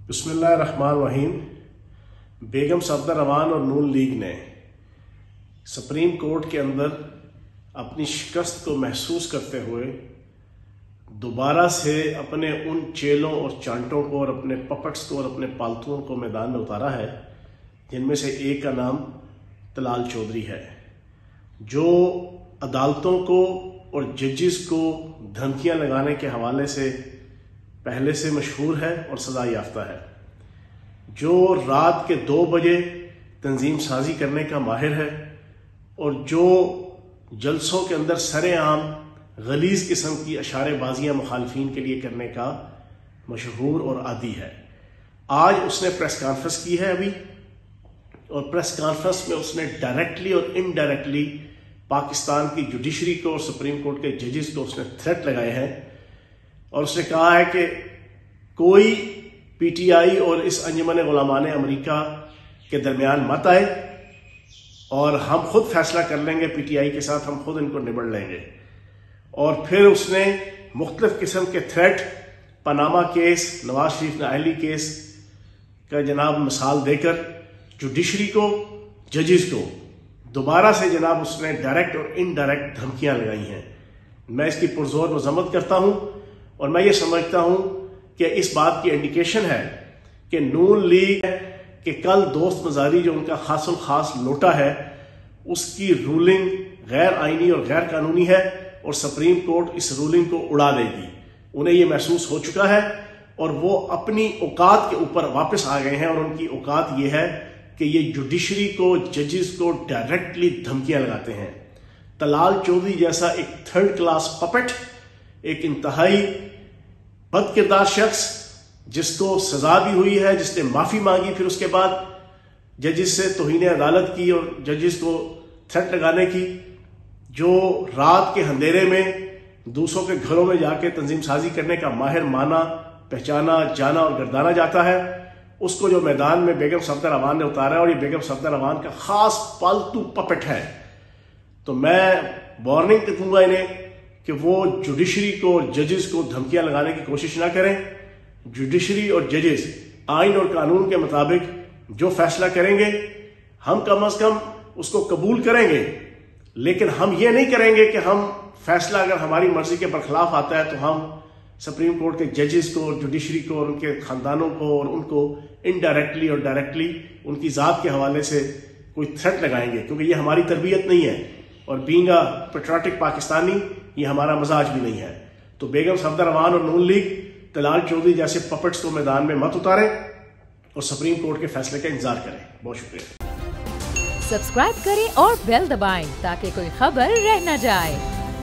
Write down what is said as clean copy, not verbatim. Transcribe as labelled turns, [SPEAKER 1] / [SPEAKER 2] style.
[SPEAKER 1] बिस्मिल्लाहिर्रहमानिर्रहीम। बेगम सफदर रहमान और नून लीग ने सुप्रीम कोर्ट के अंदर अपनी शिकस्त को महसूस करते हुए दोबारा से अपने उन चेलों और चांटों को और अपने पपट्स को और अपने पालतुओं को मैदान में उतारा है, जिनमें से एक का नाम तलाल चौधरी है, जो अदालतों को और जजेस को धमकियां लगाने के हवाले से पहले से मशहूर है और सजा याफ्ता है, जो रात के 2 बजे तंजीम साजी करने का माहिर है और जो जलसों के अंदर सरेआम गलीज किस्म की अशारेबाजियां मुखालफीन के लिए करने का मशहूर और आदी है। आज उसने प्रेस कॉन्फ्रेंस की है अभी, और प्रेस कॉन्फ्रेंस में उसने डायरेक्टली और इनडायरेक्टली पाकिस्तान की जुडिशरी को और सुप्रीम कोर्ट के जजेस को उसने थ्रेट लगाए हैं, और उसने कहा है कि कोई पीटीआई और इस अंजुमन गुलामान अमेरिका के दरमियान मत आए और हम खुद फैसला कर लेंगे, पीटीआई के साथ हम खुद इनको निबड़ लेंगे। और फिर उसने मुख्तलिफ किस्म के threat, Panama case, Nawaz Sharif नाअहली case का जनाब मिसाल देकर जुडिशरी को, जजेस को दोबारा से जनाब उसने डायरेक्ट और इनडायरेक्ट धमकियां लगाई हैं। मैं इसकी पुरजोर मजम्मत करता हूं और मैं ये समझता हूं कि इस बात की इंडिकेशन है कि नून लीग के कल दोस्त मजारी जो उनका खासुल खास लोटा है, उसकी रूलिंग गैर आईनी और गैर कानूनी है और सुप्रीम कोर्ट इस रूलिंग को उड़ा देगी। उन्हें यह महसूस हो चुका है और वो अपनी औकात के ऊपर वापस आ गए हैं, और उनकी औकात यह है कि ये जुडिशरी को, जजेस को डायरेक्टली धमकियां लगाते हैं। तलाल चौधरी जैसा एक थर्ड क्लास पपेट, एक इंतहाई बदकिरदार शख्स जिसको सजा भी हुई है, जिसने माफी मांगी, फिर उसके बाद जजेस से तौहीन अदालत की और जजेस को थ्रेट लगाने की, जो रात के अंधेरे में दूसरों के घरों में जाके तंजीम साजी करने का माहिर माना, पहचाना, जाना और गर्दाना जाता है, उसको जो मैदान में बेगम सफदर रहमान ने उतारा है, और ये बेगम सफदर रहमान का खास पालतू पपेट है। तो मैं वार्निंग दूंगा इन्हें कि वो जुडिशरी को और जजेस को धमकियां लगाने की कोशिश ना करें। जुडिशरी और जजेस आइन और कानून के मुताबिक जो फैसला करेंगे, हम कम से कम उसको कबूल करेंगे, लेकिन हम ये नहीं करेंगे कि हम फैसला अगर हमारी मर्जी के बरखिलाफ आता है तो हम सुप्रीम कोर्ट के जजेस को और जुडिशरी को और उनके खानदानों को और उनको इनडायरेक्टली और डायरेक्टली उनकी जात के हवाले से कोई थ्रेट लगाएंगे, क्योंकि ये हमारी तरबियत नहीं है, और बीइंग अ पेट्रियोटिक पाकिस्तानी ये हमारा मजाज भी नहीं है। तो बेगम सफदर रहमान और नून लीग तलाल चौधरी जैसे पपेट्स को मैदान में मत उतारें और सुप्रीम कोर्ट के फैसले का इंतजार करें। बहुत शुक्रिया।
[SPEAKER 2] सब्सक्राइब करें और बेल दबाएं ताकि कोई खबर रह न जाए।